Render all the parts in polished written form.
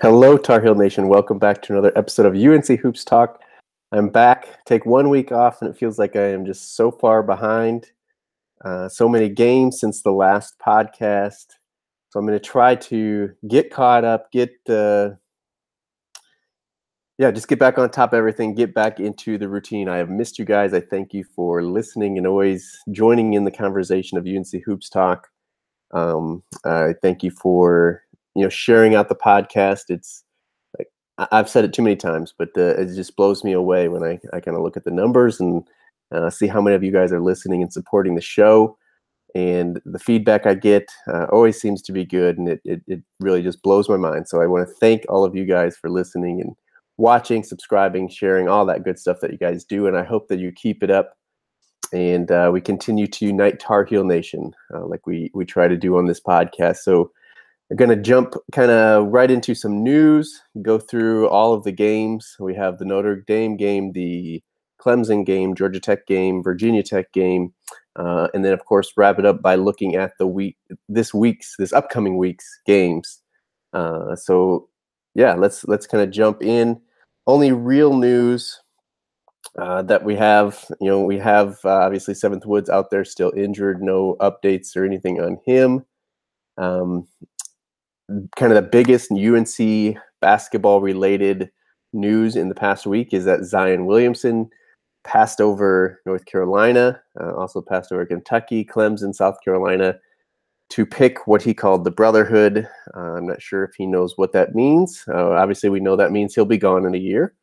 Hello, Tar Heel Nation. Welcome back to another episode of UNC Hoops Talk. I'm back. Take 1 week off, and it feels like I am just so far behind. So many games since the last podcast. So I'm going to try to get caught up, just get back on top of everything, get back into the routine. I have missed you guys. I thank you for listening and always joining in the conversation of UNC Hoops Talk. I thank you for sharing out the podcast. It's like I've said it too many times, but it just blows me away when I kind of look at the numbers and see how many of you guys are listening and supporting the show. And the feedback I get always seems to be good, and it really just blows my mind. So I want to thank all of you guys for listening and watching, subscribing, sharing, all that good stuff that you guys do. And I hope that you keep it up. And we continue to unite Tar Heel Nation like we try to do on this podcast. So I'm going to jump kind of right into some news, go through all of the games. We have the Notre Dame game, the Clemson game, Georgia Tech game, Virginia Tech game, and then, of course, wrap it up by looking at this upcoming week's games. Let's kind of jump in. Only real news that we have, obviously Seventh Woods out there still injured. No updates or anything on him. Kind of the biggest UNC basketball related news in the past week is that Zion Williamson passed over North Carolina, also passed over Kentucky, Clemson, South Carolina, to pick what he called the Brotherhood. I'm not sure if he knows what that means. Obviously, we know that means he'll be gone in a year.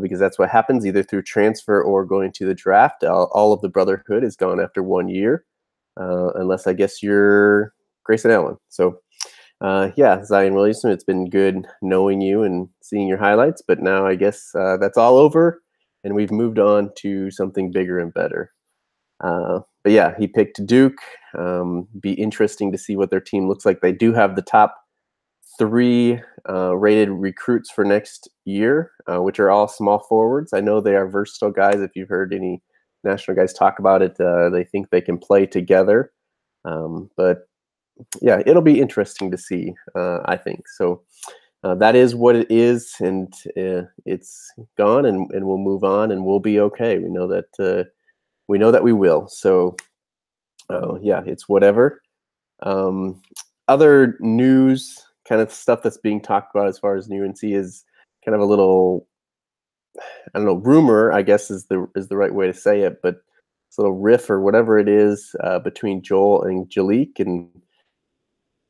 Because that's what happens either through transfer or going to the draft. All of the Brotherhood is gone after 1 year, unless I guess you're Grayson Allen. So, Zion Williamson, it's been good knowing you and seeing your highlights, but now I guess that's all over, and we've moved on to something bigger and better. He picked Duke. Be interesting to see what their team looks like. They do have the top 3 rated recruits for next year, which are all small forwards. I know they are versatile guys. If you've heard any national guys talk about it, they think they can play together. It'll be interesting to see, I think. So that is what it is, and it's gone, and we'll move on, and we'll be okay. We know that we will. So it's whatever. Other news, kind of stuff that's being talked about as far as UNC is kind of a little, I don't know, rumor, I guess is the right way to say it, but it's a little riff or whatever it is between Joel and Jalik, and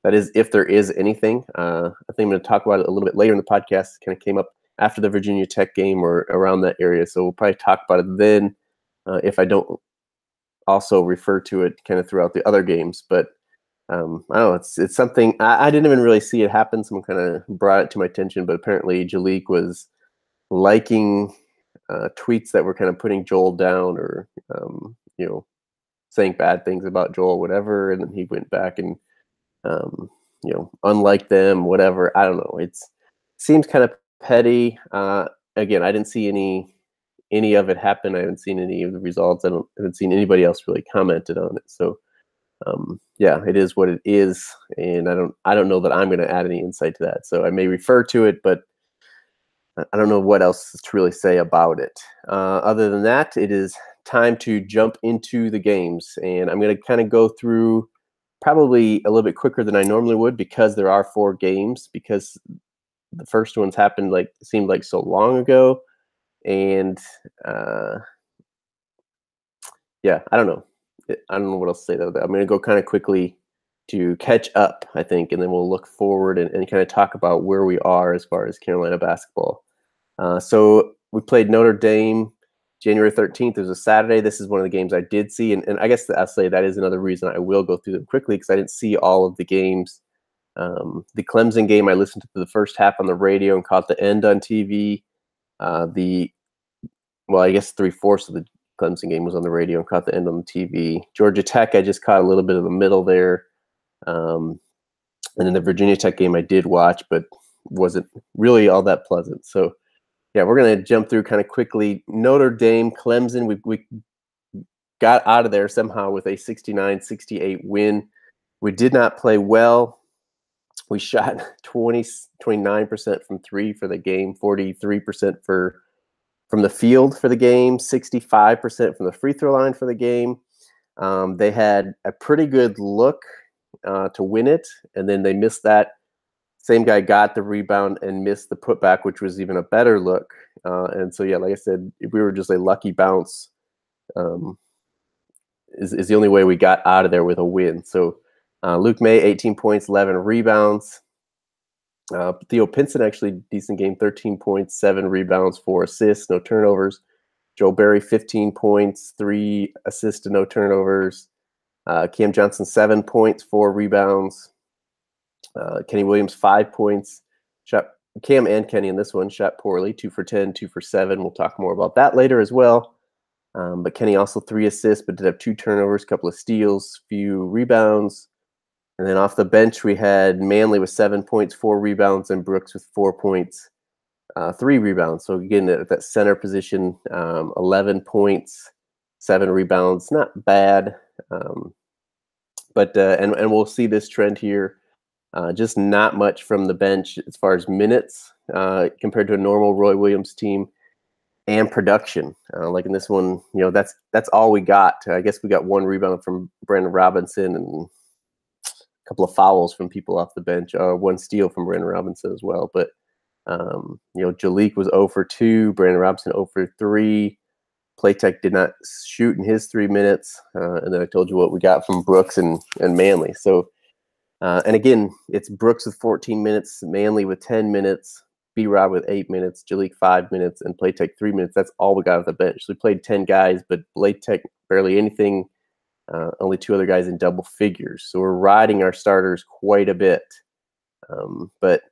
that is if there is anything. I think I'm going to talk about it a little bit later in the podcast. It kind of came up after the Virginia Tech game or around that area, so we'll probably talk about it then if I don't also refer to it kind of throughout the other games, but I don't know. It's something I didn't even really see it happen. Someone kind of brought it to my attention, but apparently Jalik was liking tweets that were kind of putting Joel down or saying bad things about Joel, whatever. And then he went back and unlike them, whatever. I don't know. It seems kind of petty. Again, I didn't see any of it happen. I haven't seen any of the results. I haven't seen anybody else really commented on it. So. It is what it is, and I don't know that I'm going to add any insight to that. So I may refer to it, but I don't know what else to really say about it. Other than that, it is time to jump into the games, and I'm going to kind of go through probably a little bit quicker than I normally would because there are 4 games, because the first ones happened seemed like so long ago, and I don't know. I don't know what else to say, though. I'm going to go kind of quickly to catch up, I think, and then we'll look forward and kind of talk about where we are as far as Carolina basketball. So we played Notre Dame January 13th. It was a Saturday. This is one of the games I did see, and I guess I'll say that is another reason I will go through them quickly because I didn't see all of the games. The Clemson game, I listened to the first half on the radio and caught the end on TV. I guess 3/4 of the Clemson game was on the radio and caught the end on the TV. Georgia Tech, I just caught a little bit of the middle there. And then the Virginia Tech game I did watch, but wasn't really all that pleasant. So, we're going to jump through kind of quickly. Notre Dame, Clemson, we got out of there somehow with a 69-68 win. We did not play well. We shot 29% from three for the game, 43% from the field for the game, 65% from the free throw line for the game. They had a pretty good look to win it, and then they missed that. Same guy got the rebound and missed the putback, which was even a better look. And so, yeah, like I said, we were just a lucky bounce. Is the only way we got out of there with a win. So Luke May, 18 points, 11 rebounds. Theo Pinson, actually decent game, 13 points, 7 rebounds, 4 assists, no turnovers. Joe Barry, 15 points, 3 assists, no turnovers. Cam Johnson, 7 points, 4 rebounds. Kenny Williams, 5 points. Cam and Kenny in this one shot poorly, 2 for 10, 2 for 7. We'll talk more about that later as well. But Kenny also 3 assists, but did have 2 turnovers, a couple of steals, few rebounds. And then off the bench, we had Manley with 7 points, 4 rebounds, and Brooks with 4 points, 3 rebounds. So again, at that center position, 11 points, 7 rebounds, not bad. But we'll see this trend here. Just not much from the bench as far as minutes compared to a normal Roy Williams team. And production, like in this one, that's all we got. I guess we got 1 rebound from Brandon Robinson and a couple of fouls from people off the bench. 1 steal from Brandon Robinson as well. But Jalik was 0 for 2, Brandon Robinson 0 for 3. Playtech did not shoot in his 3 minutes, and then I told you what we got from Brooks and Manley. So, and again, it's Brooks with 14 minutes, Manley with 10 minutes. B-Rob with 8 minutes, Jalik 5 minutes, and Playtech 3 minutes. That's all we got off the bench. So we played 10 guys, but Playtech barely anything. Only 2 other guys in double figures. So we're riding our starters quite a bit. But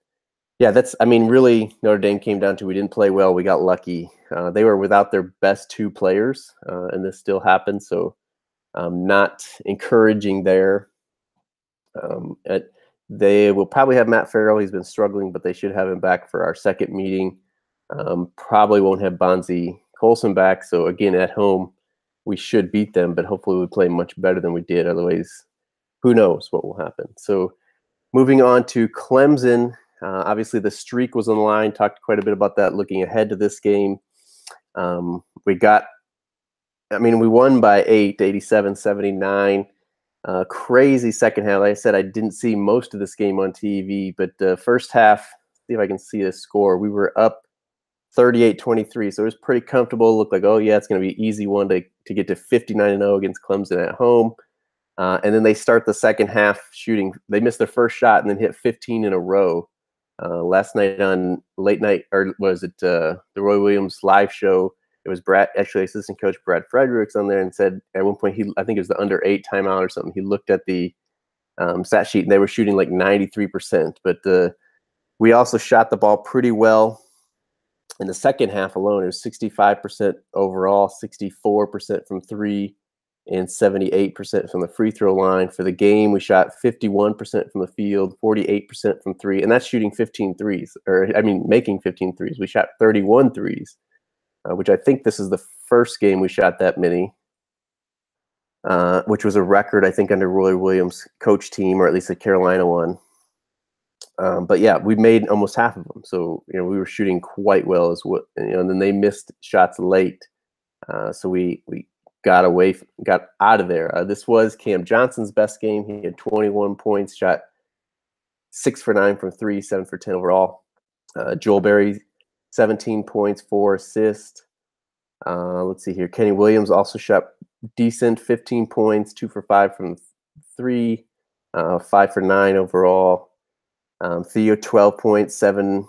yeah, really Notre Dame came down to we didn't play well. We got lucky. They were without their best 2 players, and this still happened. So not encouraging there. They will probably have Matt Farrell. He's been struggling, but they should have him back for our second meeting. Probably won't have Bonzi Colson back. So again, at home, we should beat them, but hopefully we play much better than we did. Otherwise, who knows what will happen. So moving on to Clemson. Obviously, the streak was on the line. Talked quite a bit about that looking ahead to this game. We won by 8, 87-79. Crazy second half. Like I said, I didn't see most of this game on TV, but the first half, see if I can see the score. We were up 38-23, so it was pretty comfortable. It looked like, oh yeah, it's going to be an easy one to get to 59-0 against Clemson at home. And then they start the second half shooting. They missed their first shot and then hit 15 in a row. Last night on late night, or was it the Roy Williams live show? It was assistant coach Brad Fredericks on there and said at one point, I think it was the under 8 timeout or something. He looked at the stat sheet and they were shooting like 93%. But we also shot the ball pretty well in the second half alone. It was 65% overall, 64% from 3, and 78% from the free throw line. For the game, we shot 51% from the field, 48% from 3, and that's shooting 15 threes, making 15 threes. We shot 31 threes. Which I think this is the first game we shot that many, which was a record, I think, under Roy Williams' coach team, or at least the Carolina one. But yeah, we made almost half of them. So, we were shooting quite well as well. And then they missed shots late. So we got out of there. This was Cam Johnson's best game. He had 21 points, shot 6 for 9 from 3, 7 for 10 overall. Joel Berry, 17 points, 4 assists. Let's see here. Kenny Williams also shot decent, 15 points, 2 for 5 from 3, 5 for 9 overall. Theo, 12 points, 7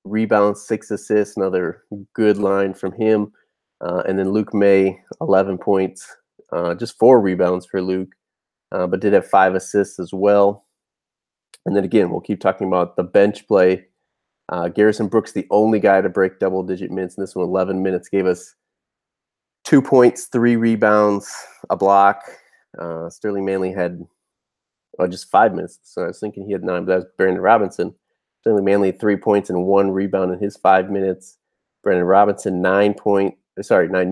rebounds, 6 assists. Another good line from him. And then Luke May, 11 points, just 4 rebounds for Luke, but did have 5 assists as well. And then again, we'll keep talking about the bench play. Garrison Brooks, the only guy to break double-digit minutes in this one, 11 minutes, gave us 2 points, 3 rebounds, a block. Sterling Manley had just 5 minutes, so I was thinking he had 9, but that was Brandon Robinson. Sterling Manley, 3 points and 1 rebound in his 5 minutes. Brandon Robinson, 9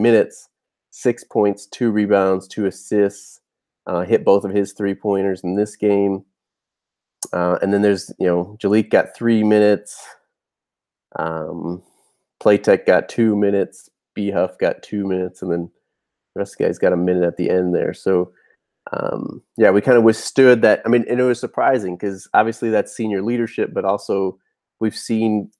minutes, 6 points, 2 rebounds, 2 assists. Hit both of his 3-pointers in this game. And then there's, Jalik got 3 minutes. Playtech got 2 minutes. B Huff got 2 minutes, and then the rest of the guys got a minute at the end there. So yeah, we kind of withstood that. I mean, and it was surprising because obviously that's senior leadership, but also we've seen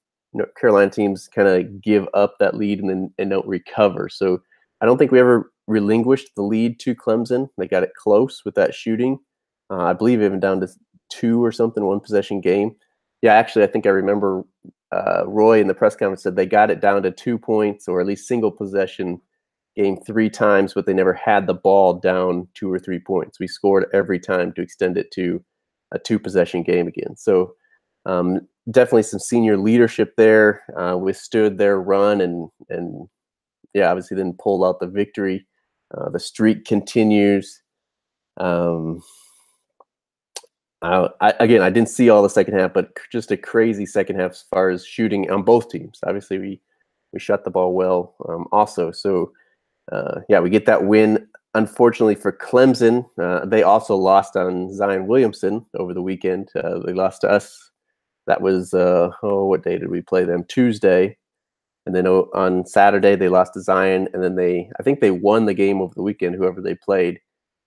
Carolina teams kind of give up that lead and don't recover. So I don't think we ever relinquished the lead to Clemson. They got it close with that shooting. I believe even down to 2 or something, 1 possession game. Yeah, actually, I think I remember Roy in the press conference said they got it down to 2 points or at least single possession game 3 times, but they never had the ball down 2 or 3 points. We scored every time to extend it to a 2 possession game again. So definitely some senior leadership there. Withstood their run and yeah, obviously then pulled out the victory. The streak continues. Again, I didn't see all the second half, but just a crazy second half as far as shooting on both teams. Obviously, we shot the ball well also. So yeah, we get that win. Unfortunately for Clemson, they also lost on Zion Williamson over the weekend. They lost to us. That was, what day did we play them? Tuesday. And then on Saturday, they lost to Zion. And then I think they won the game over the weekend, whoever they played,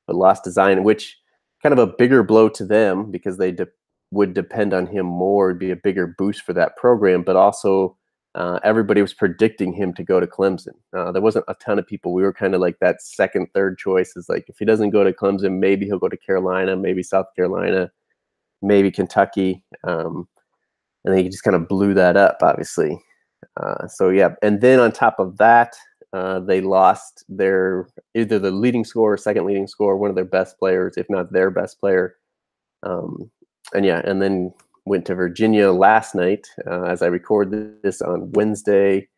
but lost to Zion, which kind of a bigger blow to them because they would depend on him more. It'd be a bigger boost for that program, but also everybody was predicting him to go to Clemson. There wasn't a ton of people. We were kind of like that second, third choice is like, if he doesn't go to Clemson, maybe he'll go to Carolina, maybe South Carolina, maybe Kentucky. And then he just kind of blew that up, obviously. So yeah, and then on top of that, they lost either the leading scorer or second leading scorer, one of their best players, if not their best player. And yeah, and then went to Virginia last night as I record this on Wednesday.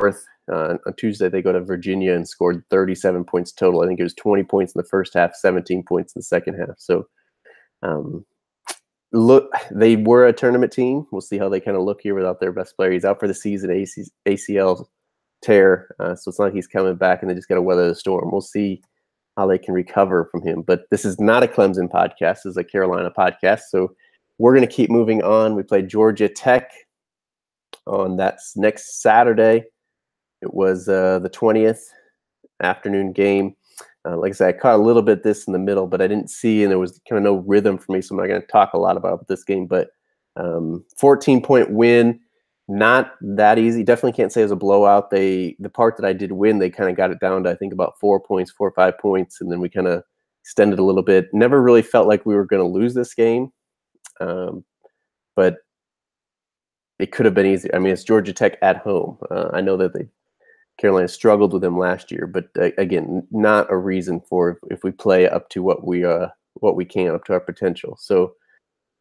On Tuesday, they go to Virginia and scored 37 points total. I think it was 20 points in the first half, 17 points in the second half. So look, they were a tournament team. We'll see how they kind of look here without their best player. He's out for the season, ACL tear. So it's not like he's coming back and they just got to weather the storm. We'll see how they can recover from him. But this is not a Clemson podcast. This is a Carolina podcast. So we're going to keep moving on. We played Georgia Tech on that next Saturday. It was the 20th afternoon game. Like I said, I caught a little bit this in the middle, but I didn't see, and there was kind of no rhythm for me, so I'm not going to talk a lot about this game. But 14-point win, not that easy. Definitely can't say it was a blowout. The part that I did win, they kind of got it down to, I think, about 4 points, 4 or 5 points, and then we kind of extended a little bit. Never really felt like we were going to lose this game, but it could have been easier. I mean, it's Georgia Tech at home. I know that Carolina struggled with them last year, but again, not a reason for if we play up to what we can, up to our potential. So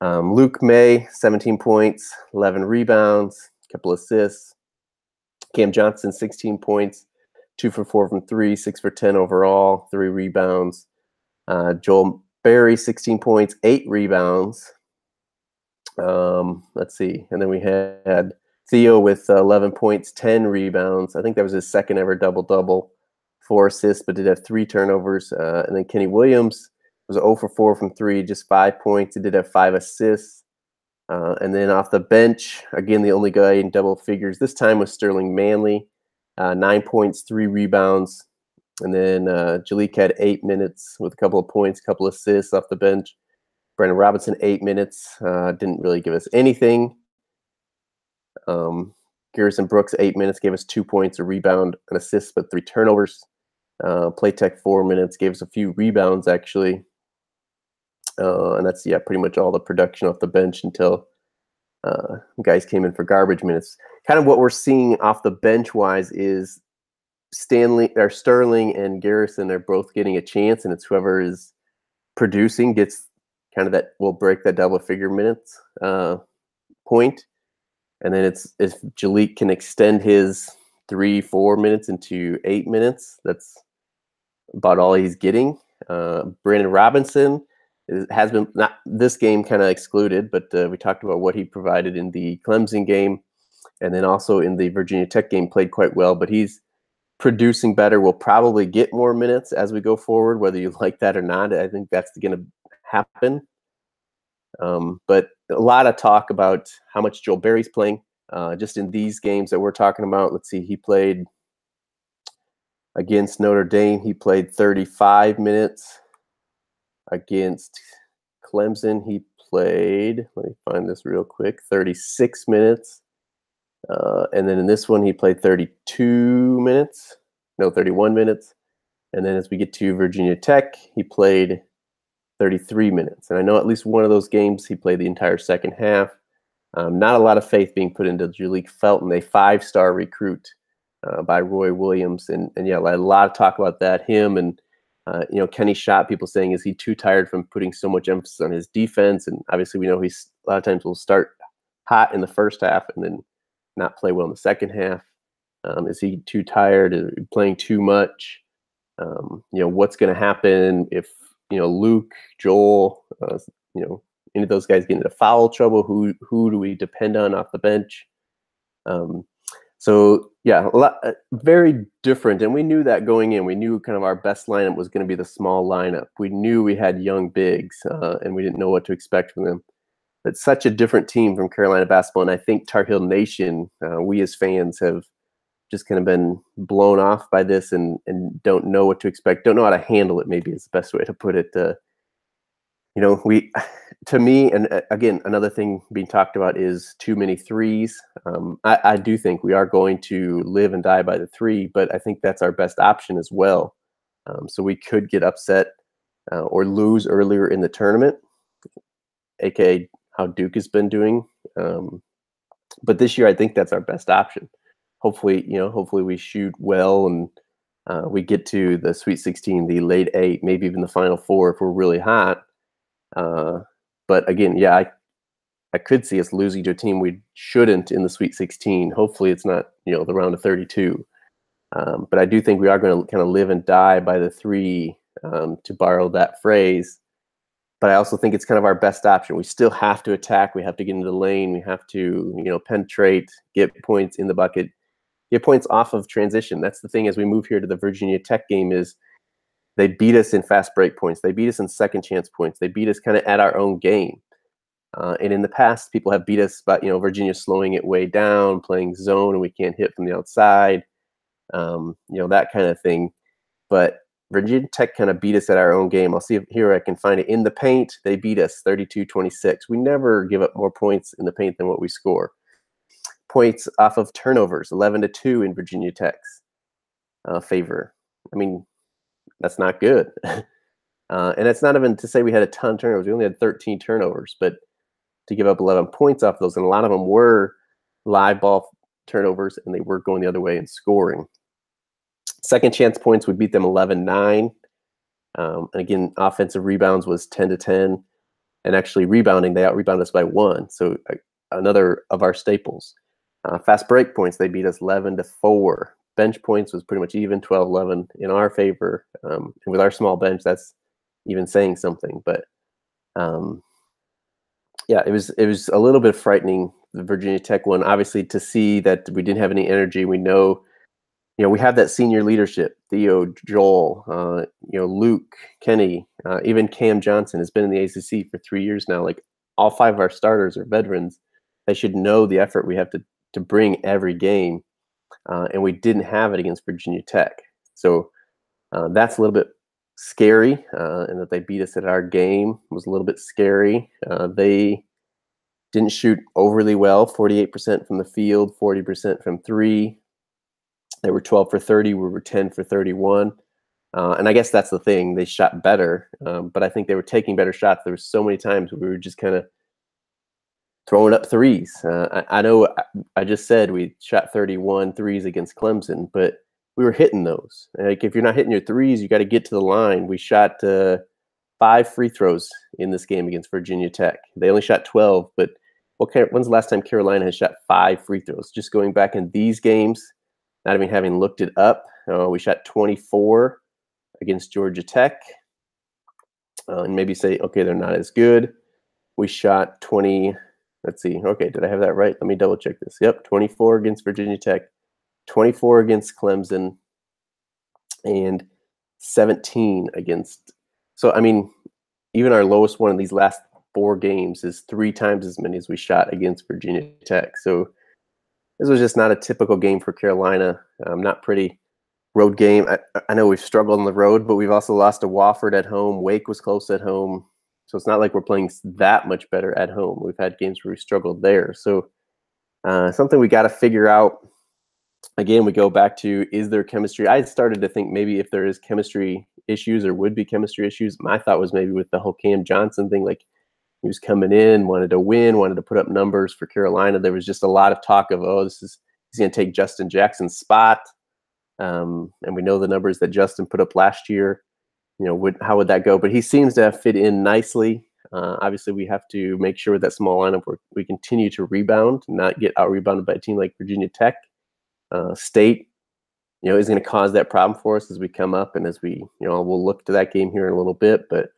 Luke May, 17 points, 11 rebounds, a couple assists. Cam Johnson, 16 points, 2 for 4 from 3, 6 for 10 overall, 3 rebounds. Joel Berry, 16 points, 8 rebounds. Let's see, and then we had Theo with 11 points, 10 rebounds. I think that was his second ever double-double, 4 assists, but did have 3 turnovers. And then Kenny Williams was 0 for 4 from 3, just 5 points. He did have 5 assists. And then off the bench, again, the only guy in double figures this time was Sterling Manley, 9 points, 3 rebounds. And then Jalik had 8 minutes with a couple of points, a couple of assists off the bench. Brandon Robinson, 8 minutes, didn't really give us anything. Garrison Brooks, 8 minutes, gave us 2 points, a rebound, an assist, but 3 turnovers. Playtech, 4 minutes, gave us a few rebounds, actually. And that's, yeah, pretty much all the production off the bench until guys came in for garbage minutes. Kind of what we're seeing off the bench-wise is Sterling and Garrison are both getting a chance, and it's whoever is producing gets kind of that will break that double-figure minutes point. And then it's if Jalik can extend his 3-4 minutes into 8 minutes, that's about all he's getting. Brandon Robinson has been, not this game kind of excluded, but we talked about what he provided in the Clemson game, and then also in the Virginia Tech game, played quite well, but he's producing better. Will probably get more minutes as we go forward, whether you like that or not. I think that's going to happen. But a lot of talk about how much Joel Berry's playing. Just in these games that we're talking about, let's see, he played against Notre Dame. He played 35 minutes. Against Clemson, he played, let me find this real quick, 36 minutes. And then in this one, he played 31 minutes. And then as we get to Virginia Tech, he played 33 minutes. And I know at least one of those games, he played the entire second half. Not a lot of faith being put into Jalik Felton, a 5-star recruit by Roy Williams. And yeah, a lot of talk about that. Him and, Kenny Schott, people saying, is he too tired from putting so much emphasis on his defense? And obviously we know he's a lot of times will start hot in the first half and then not play well in the second half. Is he too tired? Is he playing too much? What's going to happen if, Luke, Joel, any of those guys get into foul trouble? Who do we depend on off the bench? So yeah, very different. And we knew that going in. We knew kind of our best lineup was going to be the small lineup. We knew we had young bigs, and we didn't know what to expect from them. It's such a different team from Carolina basketball. And I think Tar Heel Nation, we as fans have just kind of been blown off by this and don't know what to expect, don't know how to handle it, maybe is the best way to put it. To me, and again, another thing being talked about is too many threes. I do think we are going to live and die by the three, but I think that's our best option as well. So we could get upset or lose earlier in the tournament, aka how Duke has been doing. But this year, I think that's our best option. Hopefully we shoot well and we get to the Sweet 16, the late 8, maybe even the Final 4 if we're really hot. But again, yeah, I could see us losing to a team we shouldn't in the Sweet 16. Hopefully it's not, the round of 32. But I do think we are going to kind of live and die by the three, to borrow that phrase. But I also think it's kind of our best option. We still have to attack. We have to get into the lane. We have to, penetrate, get points in the bucket, get points off of transition. That's the thing as we move here to the Virginia Tech game is they beat us in fast break points. They beat us in second chance points. They beat us kind of at our own game. And in the past, people have beat us by, Virginia slowing it way down, playing zone, and we can't hit from the outside, that kind of thing. But Virginia Tech kind of beat us at our own game. I'll see if here I can find it. In the paint, they beat us 32-26. We never give up more points in the paint than what we score. Points off of turnovers, 11-2 in Virginia Tech's favor. I mean, that's not good. And it's not even to say we had a ton of turnovers. We only had 13 turnovers, but to give up 11 points off those, and a lot of them were live ball turnovers, and they were going the other way and scoring. Second chance points, we beat them 11-9. And again, offensive rebounds was 10-10. And actually rebounding, they out-rebounded us by 1. So another of our staples. Fast break points, they beat us 11-4. Bench points was pretty much even, 12-11 in our favor. And with our small bench, that's even saying something. But yeah, it was a little bit frightening, the Virginia Tech one. Obviously, to see that we didn't have any energy. We know, we have that senior leadership. Theo, Joel, Luke, Kenny, even Cam Johnson has been in the ACC for 3 years now. Like all 5 of our starters are veterans. They should know the effort we have to bring every game. And we didn't have it against Virginia Tech. So that's a little bit scary, and that they beat us at our game was a little bit scary. They didn't shoot overly well, 48% from the field, 40% from 3. They were 12 for 30. We were 10 for 31. And I guess that's the thing. They shot better, but I think they were taking better shots. There were so many times where we were just kind of throwing up threes. I know I just said we shot 31 threes against Clemson, but we were hitting those. Like if you're not hitting your threes, you got to get to the line. We shot 5 free throws in this game against Virginia Tech. They only shot 12, but when's the last time Carolina has shot 5 free throws? Just going back in these games, not even having looked it up, we shot 24 against Georgia Tech. And maybe say, okay, they're not as good. We shot 20. Let's see. Okay, did I have that right? Let me double check this. Yep, 24 against Virginia Tech, 24 against Clemson, and 17 against. So, I mean, even our lowest one in these last 4 games is 3 times as many as we shot against Virginia Tech. So this was just not a typical game for Carolina. Not pretty. Road game. I know we've struggled on the road, but we've also lost to Wofford at home. Wake was close at home. So it's not like we're playing that much better at home. We've had games where we struggled there. So something we got to figure out. Again, we go back to, is there chemistry? I had started to think maybe if there is chemistry issues or would be chemistry issues, my thought was maybe with the whole Cam Johnson thing, like he was coming in, wanted to win, wanted to put up numbers for Carolina. There was just a lot of talk of, he's going to take Justin Jackson's spot. And we know the numbers that Justin put up last year. How would that go? But he seems to have fit in nicely. Obviously, we have to make sure with that small lineup we continue to rebound, not get out-rebounded by a team like Virginia Tech. State, is going to cause that problem for us as we come up, and as we, we'll look to that game here in a little bit. But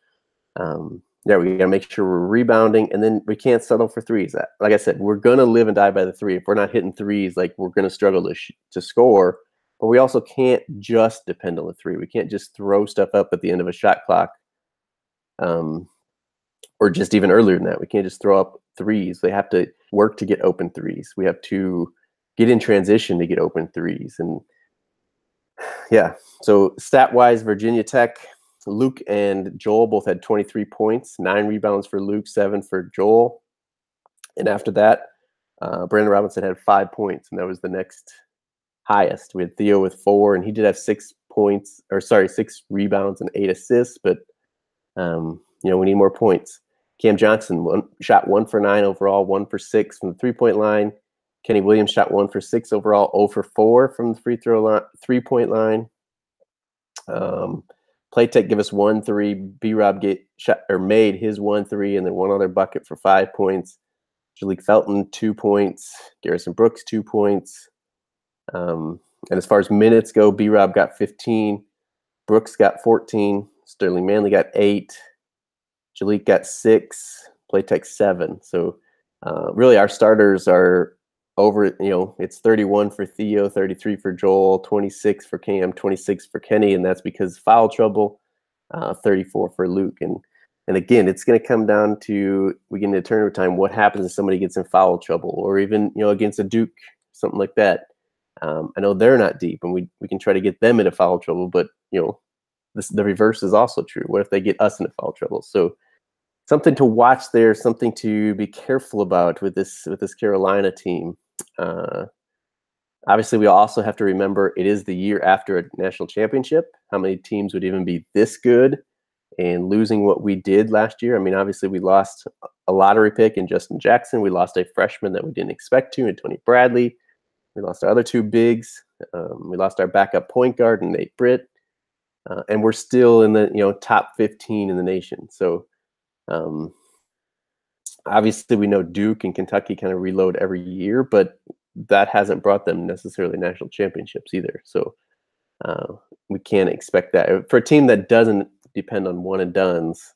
we got to make sure we're rebounding, and then we can't settle for threes. Like I said, we're going to live and die by the three. If we're not hitting threes, like we're going to struggle to score. But we also can't just depend on the three. We can't just throw stuff up at the end of a shot clock, or just even earlier than that. We can't just throw up threes. They have to work to get open threes. We have to get in transition to get open threes. And so stat-wise, Virginia Tech, Luke and Joel both had 23 points, 9 rebounds for Luke, 7 for Joel. And after that, Brandon Robinson had 5 points, and that was the next highest. We had Theo with 4, and he did have 6 rebounds and 8 assists, but we need more points. Cam Johnson shot 1 for 9 overall, 1 for 6 from the 3-point line. Kenny Williams shot 1 for 6 overall, 0 for 4 from the 3-point line. Playtech give us 1 3. B-Rob made his 1 3, and then 1 other bucket for 5 points. Jalik Felton 2 points. Garrison Brooks 2 points. And as far as minutes go, B-Rob got 15. Brooks got 14. Sterling Manley got 8. Jalik got 6. Playtech 7. So really, our starters are over, it's 31 for Theo, 33 for Joel, 26 for Cam, 26 for Kenny, and that's because foul trouble, 34 for Luke. And again, it's going to come down to, we get into tournament time, what happens if somebody gets in foul trouble, or even, against a Duke, something like that. I know they're not deep, and we can try to get them into foul trouble, but, the reverse is also true. What if they get us into foul trouble? So something to watch there, something to be careful about with this Carolina team. Obviously, we also have to remember it is the year after a national championship. How many teams would even be this good and losing what we did last year? I mean, obviously, we lost a lottery pick in Justin Jackson. We lost a freshman that we didn't expect to in Tony Bradley. We lost our other 2 bigs. We lost our backup point guard in Nate Britt. And we're still in the top 15 in the nation. So obviously, we know Duke and Kentucky kind of reload every year, but that hasn't brought them necessarily national championships either. So we can't expect that. For a team that doesn't depend on one and dones,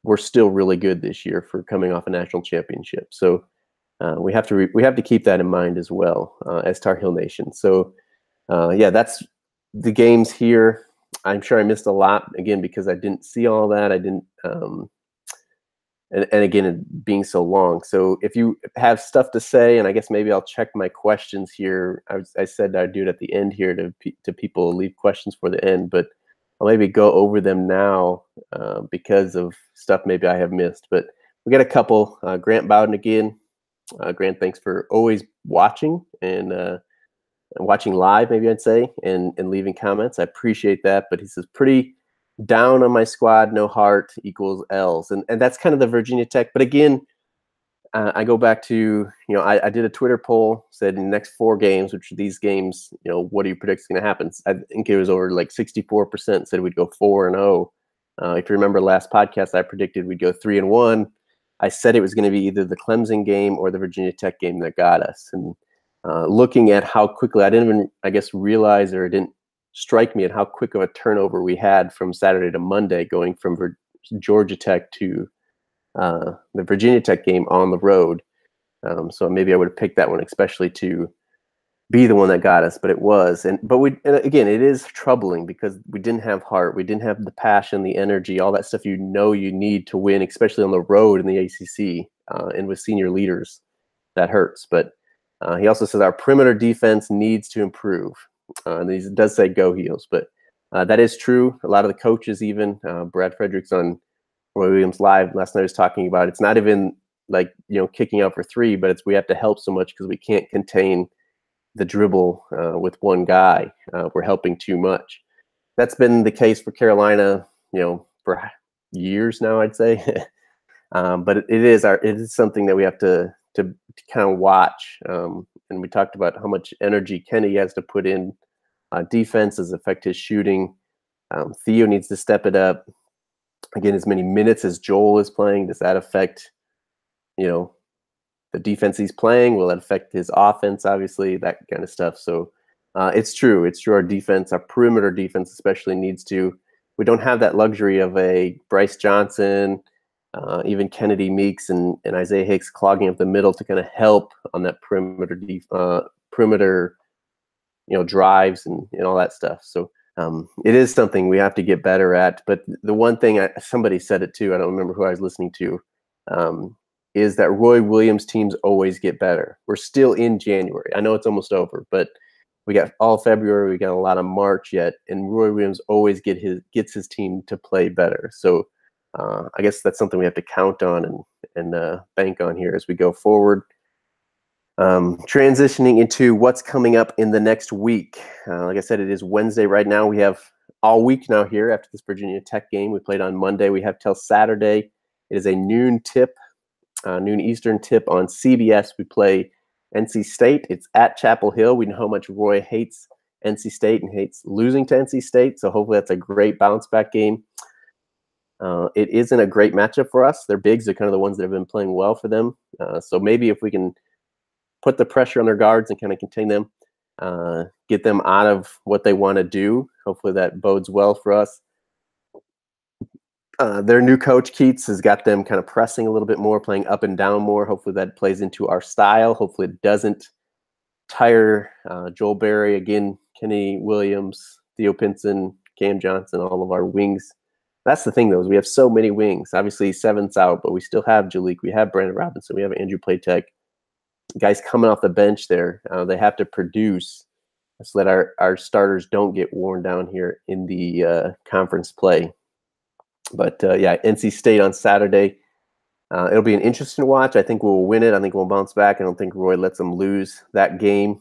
we're still really good this year for coming off a national championship. So we have to keep that in mind as well as Tar Heel Nation. So that's the games here. I'm sure I missed a lot, again, because I didn't see all that. I didn't. And again, it being so long. So if you have stuff to say, and I guess maybe I'll check my questions here. I said I'd do it at the end here to people, leave questions for the end, but I'll maybe go over them now because of stuff maybe I have missed. But we got a couple. Grant Bowden again. Grant, thanks for always watching and watching live, maybe I'd say, and leaving comments. I appreciate that. But he says, pretty down on my squad, no heart equals L's. And that's kind of the Virginia Tech. But again, I go back to, I did a Twitter poll, said in the next 4 games, which are these games, what do you predict is going to happen? I think it was over like 64% said we'd go 4-0. If you remember last podcast, I predicted we'd go 3-1. I said it was going to be either the Clemson game or the Virginia Tech game that got us. And looking at how quickly, I didn't even, I guess, realize, or it didn't strike me at how quick of a turnover we had from Saturday to Monday, going from Georgia Tech to the Virginia Tech game on the road. So maybe I would have picked that one, especially to be the one that got us, but it was. And again, it is troubling because we didn't have heart, we didn't have the passion, the energy, all that stuff you need to win, especially on the road in the ACC and with senior leaders. That hurts. But he also says our perimeter defense needs to improve. And he does say go Heels, but that is true. A lot of the coaches, even Brad Fredericks on Roy Williams Live last night, was talking about it's not even like kicking out for three, but it's we have to help so much because we can't contain the dribble with one guy. We're helping too much. That's been the case for Carolina, for years now, I'd say. But it is something that we have to kind of watch. And we talked about how much energy Kenny has to put in defense does affect his shooting. Theo needs to step it up. Again, as many minutes as Joel is playing, does that affect, the defense he's playing? Will it affect his offense? Obviously, that kind of stuff. So it's true. It's true. Our defense, our perimeter defense especially, needs to. We don't have that luxury of a Bryce Johnson, even Kennedy Meeks and Isaiah Hicks clogging up the middle to kind of help on that perimeter drives and all that stuff. So it is something we have to get better at. But the one thing, somebody said it too, I don't remember who I was listening to, is that Roy Williams teams always get better. We're still in January. I know it's almost over, but we got all February, we got a lot of March yet, and Roy Williams always gets his team to play better. So I guess that's something we have to count on and bank on here as we go forward. Transitioning into what's coming up in the next week. Like I said, it is Wednesday right now. We have all week now here after this Virginia Tech game. We played on Monday. We have till Saturday. It is a noon Eastern tip on CBS. We play NC State. It's at Chapel Hill. We know how much Roy hates NC State and hates losing to NC State. So hopefully that's a great bounce back game. It isn't a great matchup for us. Their bigs are kind of the ones that have been playing well for them. So maybe if we can put the pressure on their guards and kind of contain them, get them out of what they want to do, hopefully that bodes well for us. Their new coach, Keats, has got them kind of pressing a little bit more, playing up and down more. Hopefully that plays into our style. Hopefully it doesn't tire Joel Berry, again, Kenny Williams, Theo Pinson, Cam Johnson, all of our wings. That's the thing, though, is we have so many wings. Obviously, Seven's out, but we still have Jalik. We have Brandon Robinson. We have Andrew Platek. Guys coming off the bench there. They have to produce so that our starters don't get worn down here in the conference play. But, NC State on Saturday. It'll be an interesting watch. I think we'll win it. I think we'll bounce back. I don't think Roy lets them lose that game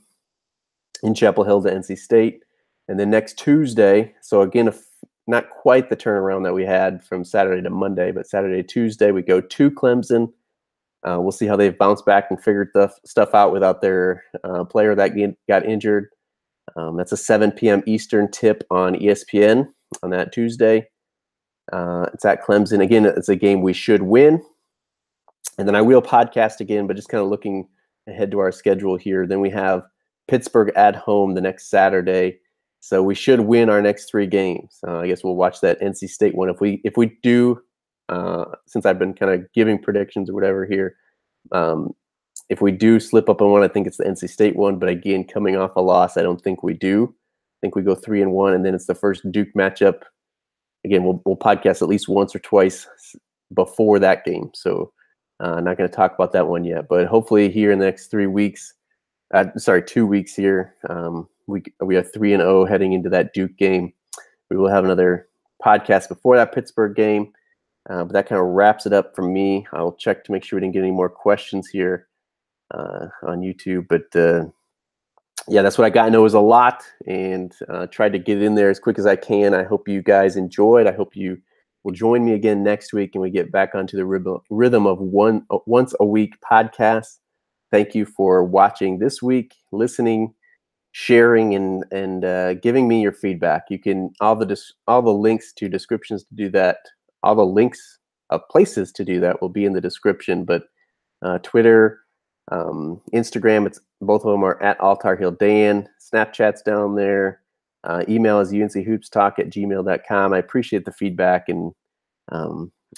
in Chapel Hill to NC State. And then next Tuesday, so again, not quite the turnaround that we had from Saturday to Monday, but Saturday, Tuesday, we go to Clemson. We'll see how they've bounced back and figured stuff out without their player that got injured. That's a 7 p.m. Eastern tip on ESPN on that Tuesday. It's at Clemson. Again, it's a game we should win. And then I will podcast again, but just kind of looking ahead to our schedule here. Then we have Pittsburgh at home the next Saturday. So we should win our next 3 games. I guess we'll watch that NC State one. If we do, since I've been kind of giving predictions or whatever here, if we do slip up on one, I think it's the NC State one. But again, coming off a loss, I don't think we do. I think we go 3-1, and then it's the first Duke matchup. Again, we'll podcast at least once or twice before that game. So I'm not going to talk about that one yet. But hopefully here in the next 2 weeks here, we are 3-0 heading into that Duke game. We will have another podcast before that Pittsburgh game. But that kind of wraps it up from me. I'll check to make sure we didn't get any more questions here on YouTube. But that's what I got. I know it was a lot, and tried to get in there as quick as I can. I hope you guys enjoyed. I hope you will join me again next week, and we get back onto the rhythm of once a week podcast. Thank you for watching this week, listening, sharing, and giving me your feedback. You can all the links to descriptions to do that. All the links of places to do that will be in the description. But Twitter, Instagram, it's both of them are at AllTarHeelDan. Snapchat's down there. Email is unchoopstalk@gmail.com. I appreciate the feedback and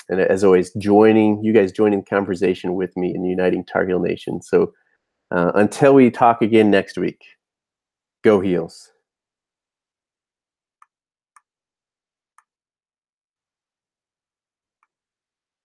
as always, you guys joining the conversation with me and uniting Tar Heel Nation. So until we talk again next week, Go Heels.